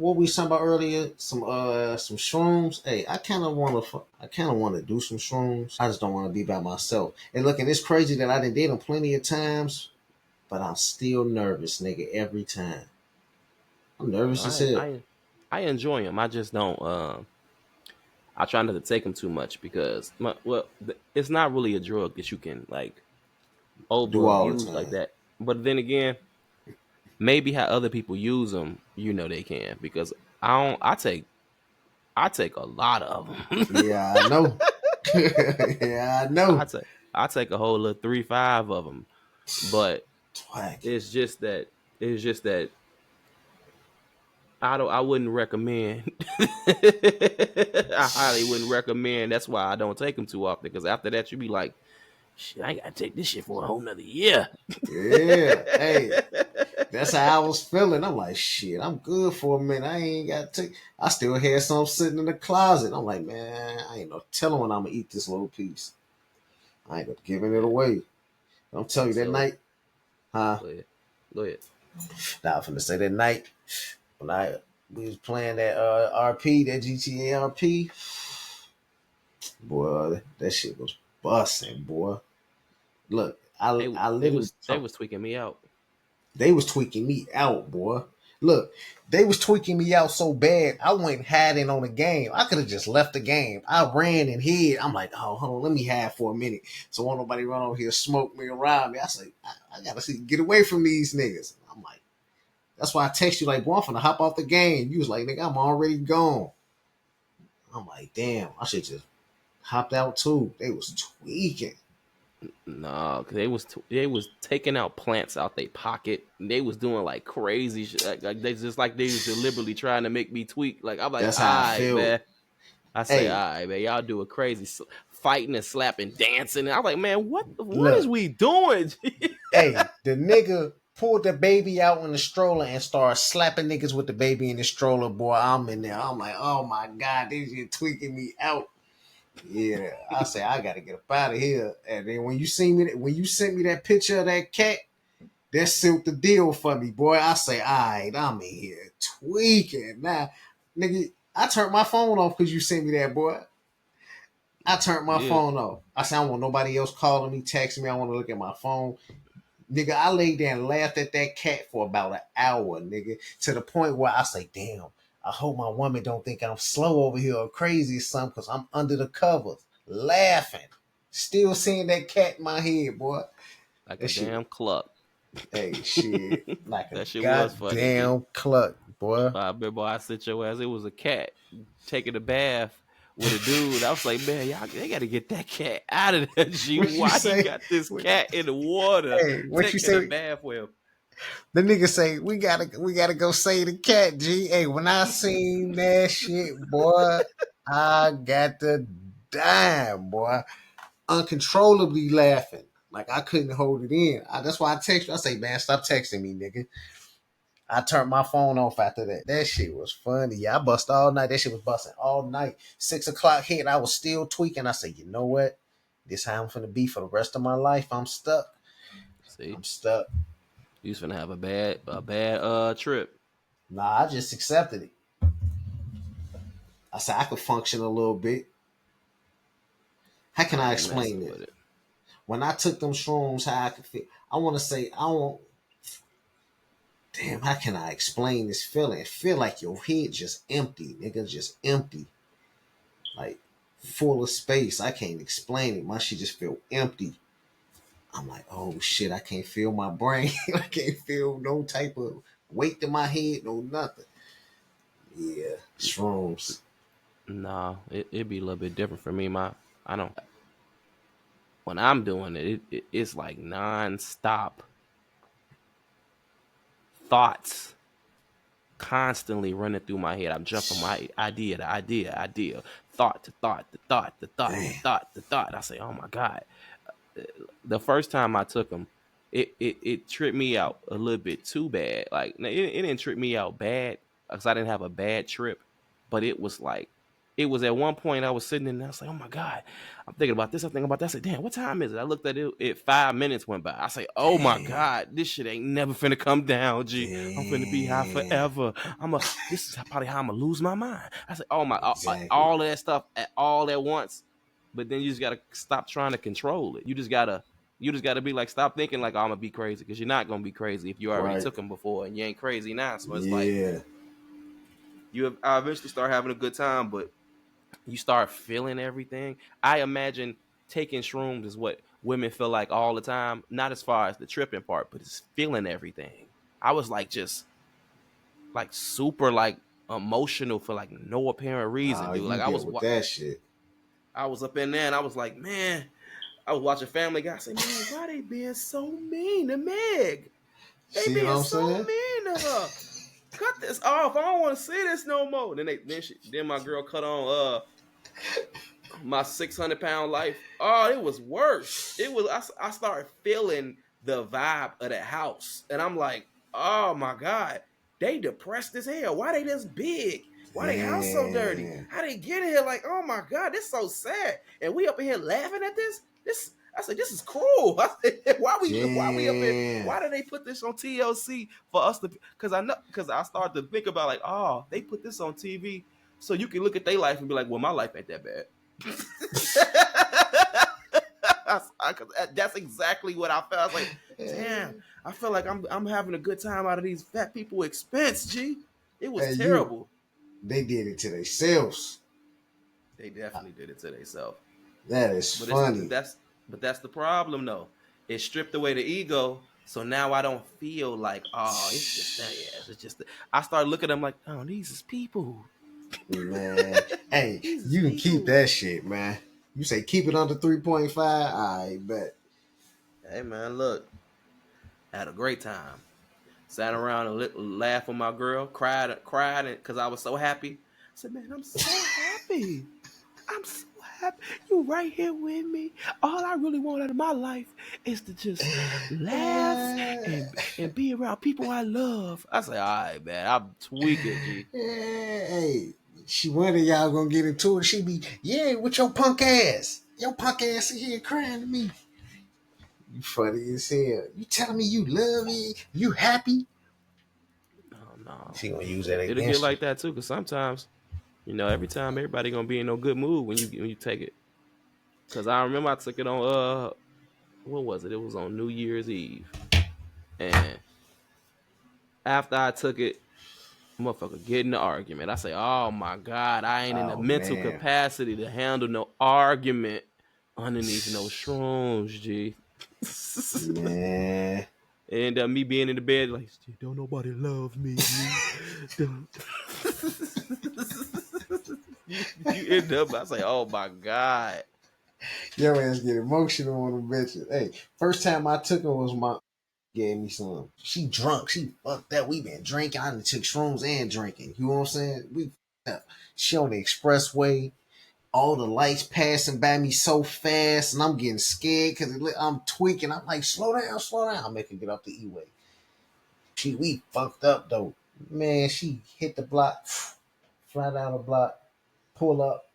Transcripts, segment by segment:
what we talking about earlier, some shrooms. Hey, I kind of want to do some shrooms. I just don't want to be by myself. And look, and it's crazy that I done did them plenty of times, but I'm still nervous, nigga, every time. I'm No, nervous as hell. I enjoy them. I just don't. I try not to take them too much because, it's not really a drug that you can like Do over all the abuse like time. that. But then again, maybe how other people use them, they can because I don't. I take a lot of them. Yeah, I know. Yeah, I I know. take I take a whole little 3-5 of them. But Twacking. it's just that I wouldn't recommend. I highly wouldn't recommend. That's why I don't take them too often. Because after that, you be like, shit, I gotta take this shit for a whole nother year. Yeah. Hey, that's how I was feeling. I'm like, shit, I'm good for a minute. I ain't got to take. I still had some sitting in the closet. I'm like, man, I ain't no telling when I'm gonna eat this little piece. I ain't giving it Yeah. away. I'm telling you that So night, huh? go ahead. Go ahead. Now I'm finna say that night when I we was playing that that GTA RP, boy, that shit was busting, boy. Look, I literally They was tweaking me out. they was tweaking me out, boy. Look, they was tweaking me out so bad. I went hiding on the game. I could have just left the game. I ran and hid. I'm like, oh, hold on, let me hide for a minute. So won't nobody run over here, smoke me around me. I say, I gotta see, get away from these niggas. I'm like, that's why I text you like, boy, I'm finna hop off the game. You was like, nigga, I'm already gone. I'm like, damn, I should just hopped out too. They was tweaking. No, cause they was taking out plants out their pocket. They was doing like crazy shit. Like they was deliberately trying to make me tweak. Like I'm like, That's all how I right, feel. man. I say, all Hey, right, man. Y'all doing crazy, fighting and slapping, dancing. And I'm like, man, what is look, we doing? hey, the nigga pulled the baby out in the stroller and started slapping niggas with the baby in the stroller. Boy, I'm in there. I'm like, oh my god, they just tweaking me out. Yeah, I say I gotta get up out of here. And then when you sent me that picture of that cat, that sealed the deal for me, boy. I say, all right, I'm in here tweaking now, nigga. I turned my phone off because you sent me that, boy. I turned my Yeah, phone off. I said, I don't want nobody else calling me, texting me. I want to look at my phone. Nigga, I laid there and laughed at that cat for about an hour, nigga, to the point where I say, damn, I hope my woman don't think I'm slow over here or crazy or something because I'm under the covers, laughing. Still seeing that cat in my head, boy. like That a shit, damn cluck. hey, shit, like a That shit was funny, G. goddamn cluck, boy. I remember I sent your ass. It was a cat taking a bath with a dude. I was like, man, y'all they got to get that cat out of there. G, What you why he say? got this What, cat in the water hey, what you taking a say? bath with him? The nigga say we gotta go save the cat. G. Hey, when I seen that shit, boy, I got to dime, boy, uncontrollably laughing. Like I couldn't hold it in. That's why I text you. I say, man, stop texting me, nigga. I turned my phone off after that. That shit was funny. Yeah, I bust all night. That shit was busting all night. 6 o'clock hit. I was still tweaking. I said, you know what? This how I'm finna be for the rest of my life. I'm stuck. See, I'm stuck. you was finna have a bad trip. Nah, I just accepted it. I said I could function a little bit. How can I I ain't explain messing this? with it. When I took them shrooms, how I could feel. I want to say, I don't. Damn, how can I explain this feeling? It feel like your head just empty, nigga, just empty, like full of space. I can't explain it. My shit just feel empty. I'm like, oh shit, I can't feel my brain. I can't feel no type of weight to my head, no nothing. Yeah, shrooms. Nah, it be a little bit different for me. I don't when I'm doing it's like nonstop thoughts constantly running through my head. I'm jumping my idea to idea, thought to thought, the thought, the thought, the Damn. thought, the thought. I say, oh my god. The first time I took them, it tripped me out a little bit too bad. Like it didn't trip me out bad because I didn't have a bad trip, but it was like it was at one point I was sitting in and I was like, oh my God, I'm thinking about this. I'm thinking about that. I said, damn, what time is it? I looked at it 5 minutes went by. I say, oh my Damn. God, this shit ain't never finna come down, G. I'm finna be high Damn. forever. This is probably how I'm gonna lose my mind. I said, oh my, Exactly. all of that stuff all at once. But then you just gotta stop trying to control it. You just gotta be like, stop thinking like, oh, I'm gonna be crazy, because you're not gonna be crazy if you already Right. took them before and you ain't crazy now. So it's like Yeah. I eventually start having a good time, but you start feeling everything. I imagine taking shrooms is what women feel like all the time. Not as far as the tripping part, but it's feeling everything. I was like just like super like emotional for like no apparent reason, Nah, dude. you Like get with that shit. I was up in there and I was like, man, I was watching Family Guy. I say, man, why they being so mean to Meg? They See what being I'm so saying? mean to her. Cut this off. I don't want to see this no more. Then my girl cut on my 600-pound life. Oh, it was worse. It was I started feeling the vibe of the house, and I'm like, oh my God, they depressed as hell. Why they this big? Why they house so dirty? Damn. How they get here? Like, oh my God, this so sad. And we up in here laughing at this. I said, this is cruel. I said, why we up here? Damn. Why did they put this on TLC for us to? Because I started to think about like, oh, they put this on TV so you can look at their life and be like, well, my life ain't that bad. That's exactly what I felt. I was like, damn, I feel like I'm having a good time out of these fat people expense, G. It was Hey, terrible. they did it to themselves. They definitely did it to themselves. That is funny. That's the problem though. It stripped away the ego. So now I don't feel like, oh, it's just that. Yeah, it's just that. I started looking at them like, oh, these is people. Man. Hey, you can keep that shit, man. You say keep it under 3.5? I bet. Hey man, look, I had a great time. Sat around and laughed with my girl, cried because I was so happy. I said, man, I'm so happy. I'm so happy. You right here with me. All I really want out of my life is to just laugh and be around people I love. I say, all right, man, I'm tweaking, G. Hey, one of y'all gonna get into it. She be, yeah, with your punk ass. Your punk ass in here crying to me. You funny as hell. You telling me you love me? You happy? Oh, no. She gonna use that It'll get against you. like that, too, because sometimes, every time everybody going to be in no good mood when you take it. Because I remember I took it on, what was it? It was on New Year's Eve. And after I took it, motherfucker get in the argument. I say, oh my God, I ain't in the Oh mental man. capacity to handle no argument underneath no shrooms, G. Man. And me being in the bed like, don't nobody love me. Don't. you end up, I say, oh my God. Your ass get emotional on them bitches. Hey, first time I took her was my gave me some. She drunk. She fucked up. We been drinking. I done took shrooms and drinking. You know what I'm saying? We fucked up. She on the expressway. All the lights passing by me so fast, and I'm getting scared because I'm tweaking. I'm like, slow down, slow down. I'm making get up the E-way. We fucked up though. Man, she hit the block, fly down the block, pull up,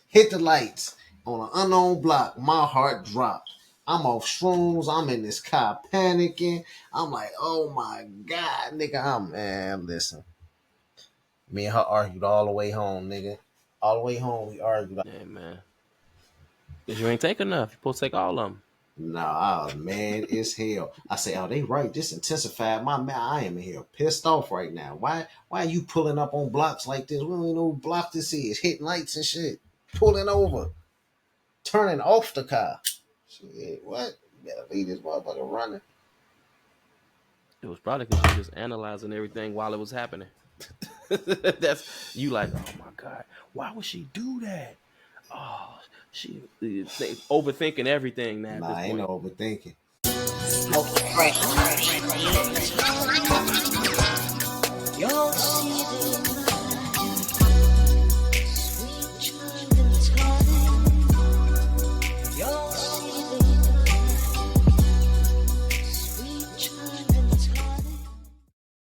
hit the lights on an unknown block. My heart dropped. I'm off shrooms. I'm in this car panicking. I'm like, oh my God, nigga. Man, listen. Me and her argued all the way home, nigga. All the way home, we argued. Yeah, man. Because you ain't take enough. You're supposed to take all of them. Nah, man, it's hell. I say, oh, they right. This intensified my man. I am in here pissed off right now. Why are you pulling up on blocks like this? We don't even know what block this is. Hitting lights and shit. Pulling over. Turning off the car. Shit, what? You better leave this motherfucker running. It was probably because you were just analyzing everything while it was happening. That's you like, oh my God, why would she do that? Oh, she overthinking everything now at Nah, this ain't no point. overthinking. Smoke fresh. You don't see the